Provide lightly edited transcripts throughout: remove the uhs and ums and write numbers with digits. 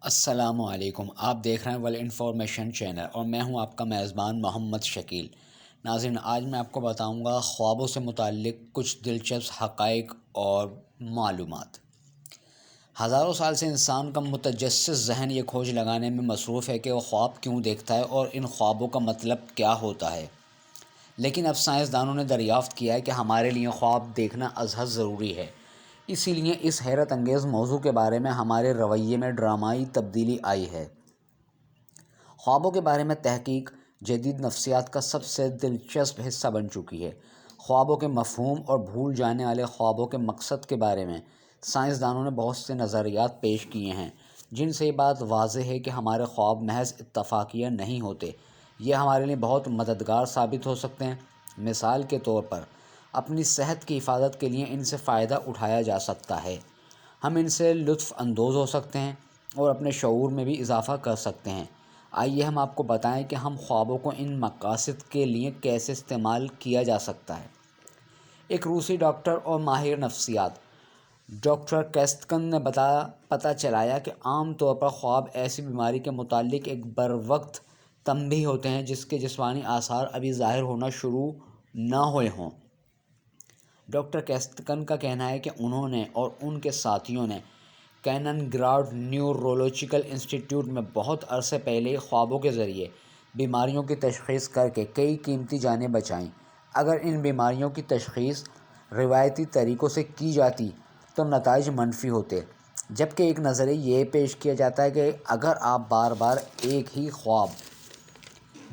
السلام علیکم، آپ دیکھ رہے ہیں ول انفارمیشن چینل اور میں ہوں آپ کا میزبان محمد شکیل۔ ناظرین، آج میں آپ کو بتاؤں گا خوابوں سے متعلق کچھ دلچسپ حقائق اور معلومات۔ ہزاروں سال سے انسان کا متجسس ذہن یہ کھوج لگانے میں مصروف ہے کہ وہ خواب کیوں دیکھتا ہے اور ان خوابوں کا مطلب کیا ہوتا ہے۔ لیکن اب سائنسدانوں نے دریافت کیا ہے کہ ہمارے لیے خواب دیکھنا ازحد ضروری ہے۔ اسی لیے اس حیرت انگیز موضوع کے بارے میں ہمارے رویے میں ڈرامائی تبدیلی آئی ہے۔ خوابوں کے بارے میں تحقیق جدید نفسیات کا سب سے دلچسپ حصہ بن چکی ہے۔ خوابوں کے مفہوم اور بھول جانے والے خوابوں کے مقصد کے بارے میں سائنسدانوں نے بہت سے نظریات پیش کیے ہیں، جن سے یہ بات واضح ہے کہ ہمارے خواب محض اتفاقیہ نہیں ہوتے، یہ ہمارے لیے بہت مددگار ثابت ہو سکتے ہیں۔ مثال کے طور پر اپنی صحت کی حفاظت کے لیے ان سے فائدہ اٹھایا جا سکتا ہے۔ ہم ان سے لطف اندوز ہو سکتے ہیں اور اپنے شعور میں بھی اضافہ کر سکتے ہیں۔ آئیے ہم آپ کو بتائیں کہ ہم خوابوں کو ان مقاصد کے لیے کیسے استعمال کیا جا سکتا ہے۔ ایک روسی ڈاکٹر اور ماہر نفسیات ڈاکٹر کیستکن نے پتہ چلایا کہ عام طور پر خواب ایسی بیماری کے متعلق ایک بروقت تنبیہ ہوتے ہیں جس کے جسمانی آثار ابھی ظاہر ہونا شروع نہ ہوئے ہوں۔ ڈاکٹر کیستکن کا کہنا ہے کہ انہوں نے اور ان کے ساتھیوں نے کینن گراڈ نیورولوجیکل انسٹی ٹیوٹ میں بہت عرصے پہلے ہی خوابوں کے ذریعے بیماریوں کی تشخیص کر کے کئی قیمتی جانیں بچائیں۔ اگر ان بیماریوں کی تشخیص روایتی طریقوں سے کی جاتی تو نتائج منفی ہوتے، جبکہ ایک نظریہ یہ پیش کیا جاتا ہے کہ اگر آپ بار بار ایک ہی خواب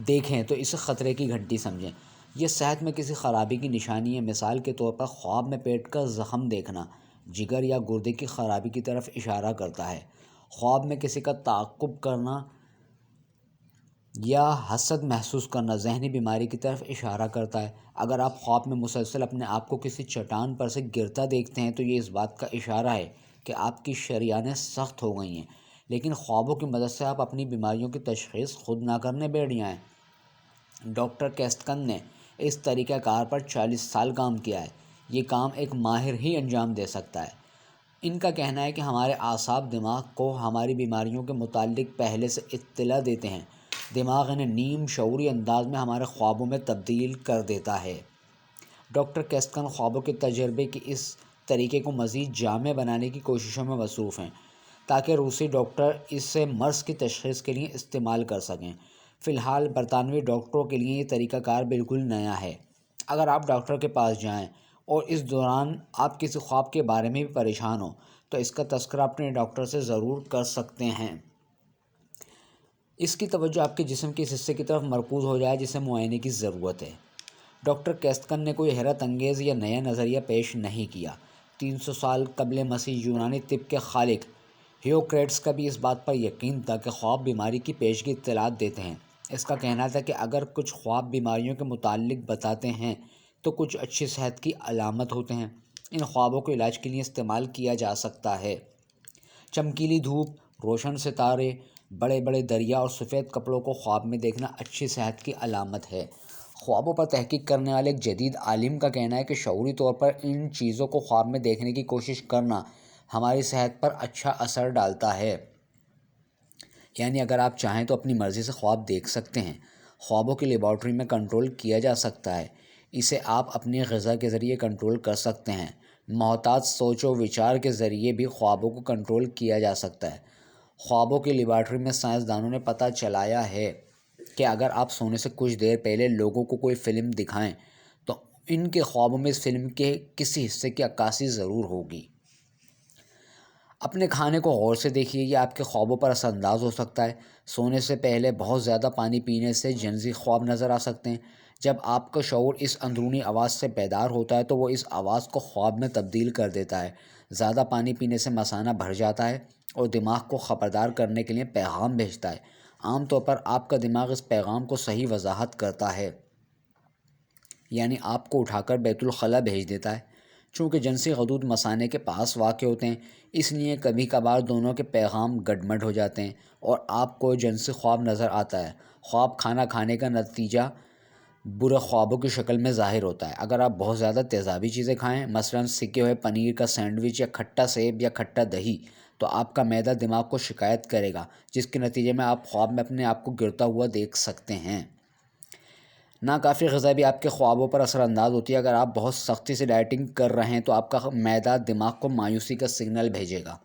دیکھیں تو اسے خطرے کی گھنٹی سمجھیں۔ یہ صحت میں کسی خرابی کی نشانی ہے۔ مثال کے طور پر خواب میں پیٹ کا زخم دیکھنا جگر یا گردے کی خرابی کی طرف اشارہ کرتا ہے۔ خواب میں کسی کا تعاقب کرنا یا حسد محسوس کرنا ذہنی بیماری کی طرف اشارہ کرتا ہے۔ اگر آپ خواب میں مسلسل اپنے آپ کو کسی چٹان پر سے گرتا دیکھتے ہیں تو یہ اس بات کا اشارہ ہے کہ آپ کی شریانیں سخت ہو گئی ہیں، لیکن خوابوں کی مدد سے آپ اپنی بیماریوں کی تشخیص خود نہ کرنے بیٹھ جائیں۔ ڈاکٹر کیستکن نے اس طریقہ کار پر 40 سال کام کیا ہے۔ یہ کام ایک ماہر ہی انجام دے سکتا ہے۔ ان کا کہنا ہے کہ ہمارے اعصاب دماغ کو ہماری بیماریوں کے متعلق پہلے سے اطلاع دیتے ہیں۔ دماغ انہیں نیم شعوری انداز میں ہمارے خوابوں میں تبدیل کر دیتا ہے۔ ڈاکٹر کیستکن خوابوں کے تجربے کے اس طریقے کو مزید جامع بنانے کی کوششوں میں مصروف ہیں تاکہ روسی ڈاکٹر اسے مرض کی تشخیص کے لیے استعمال کر سکیں۔ فی الحال برطانوی ڈاکٹروں کے لیے یہ طریقہ کار بالکل نیا ہے۔ اگر آپ ڈاکٹر کے پاس جائیں اور اس دوران آپ کسی خواب کے بارے میں بھی پریشان ہوں تو اس کا تذکرہ اپنے ڈاکٹر سے ضرور کر سکتے ہیں۔ اس کی توجہ آپ کے جسم کے اس حصے کی طرف مرکوز ہو جائے جسے معائنے کی ضرورت ہے۔ ڈاکٹر کیستکن نے کوئی حیرت انگیز یا نیا نظریہ پیش نہیں کیا۔ 300 سال قبل مسیح یونانی طب کے خالق ہیپوکریٹس کا بھی اس بات پر یقین تھا کہ خواب بیماری کی پیشگی اطلاعات دیتے ہیں۔ اس کا کہنا تھا کہ اگر کچھ خواب بیماریوں کے متعلق بتاتے ہیں تو کچھ اچھی صحت کی علامت ہوتے ہیں۔ ان خوابوں کو علاج کے لیے استعمال کیا جا سکتا ہے۔ چمکیلی دھوپ، روشن ستارے، بڑے بڑے دریا اور سفید کپڑوں کو خواب میں دیکھنا اچھی صحت کی علامت ہے۔ خوابوں پر تحقیق کرنے والے ایک جدید عالم کا کہنا ہے کہ شعوری طور پر ان چیزوں کو خواب میں دیکھنے کی کوشش کرنا ہماری صحت پر اچھا اثر ڈالتا ہے۔ یعنی اگر آپ چاہیں تو اپنی مرضی سے خواب دیکھ سکتے ہیں۔ خوابوں کی لیبارٹری میں کنٹرول کیا جا سکتا ہے۔ اسے آپ اپنی غذا کے ذریعے کنٹرول کر سکتے ہیں۔ محتاط سوچ و وچار کے ذریعے بھی خوابوں کو کنٹرول کیا جا سکتا ہے۔ خوابوں کی لیبارٹری میں سائنسدانوں نے پتہ چلایا ہے کہ اگر آپ سونے سے کچھ دیر پہلے لوگوں کو کوئی فلم دکھائیں تو ان کے خوابوں میں اس فلم کے کسی حصے کی عکاسی ضرور ہوگی۔ اپنے کھانے کو غور سے دیکھیے، یہ آپ کے خوابوں پر اثر انداز ہو سکتا ہے۔ سونے سے پہلے بہت زیادہ پانی پینے سے جنسی خواب نظر آ سکتے ہیں۔ جب آپ کا شعور اس اندرونی آواز سے بیدار ہوتا ہے تو وہ اس آواز کو خواب میں تبدیل کر دیتا ہے۔ زیادہ پانی پینے سے مثانہ بھر جاتا ہے اور دماغ کو خبردار کرنے کے لیے پیغام بھیجتا ہے۔ عام طور پر آپ کا دماغ اس پیغام کو صحیح وضاحت کرتا ہے، یعنی آپ کو اٹھا کر بیت الخلاء بھیج دیتا ہے۔ چونکہ جنسی غدود مثانے کے پاس واقع ہوتے ہیں، اس لیے کبھی کبھار دونوں کے پیغام گڈمڈ ہو جاتے ہیں اور آپ کو جنسی خواب نظر آتا ہے۔ خواب کھانا کھانے کا نتیجہ برے خوابوں کی شکل میں ظاہر ہوتا ہے۔ اگر آپ بہت زیادہ تیزابی چیزیں کھائیں، مثلاً سکے ہوئے پنیر کا سینڈوچ یا کھٹا سیب یا کھٹا دہی، تو آپ کا معدہ دماغ کو شکایت کرے گا، جس کے نتیجے میں آپ خواب میں اپنے آپ کو گرتا ہوا دیکھ سکتے ہیں۔ ناکافی غذا بھی آپ کے خوابوں پر اثر انداز ہوتی ہے۔ اگر آپ بہت سختی سے ڈائٹنگ کر رہے ہیں تو آپ کا معدہ دماغ کو مایوسی کا سگنل بھیجے گا۔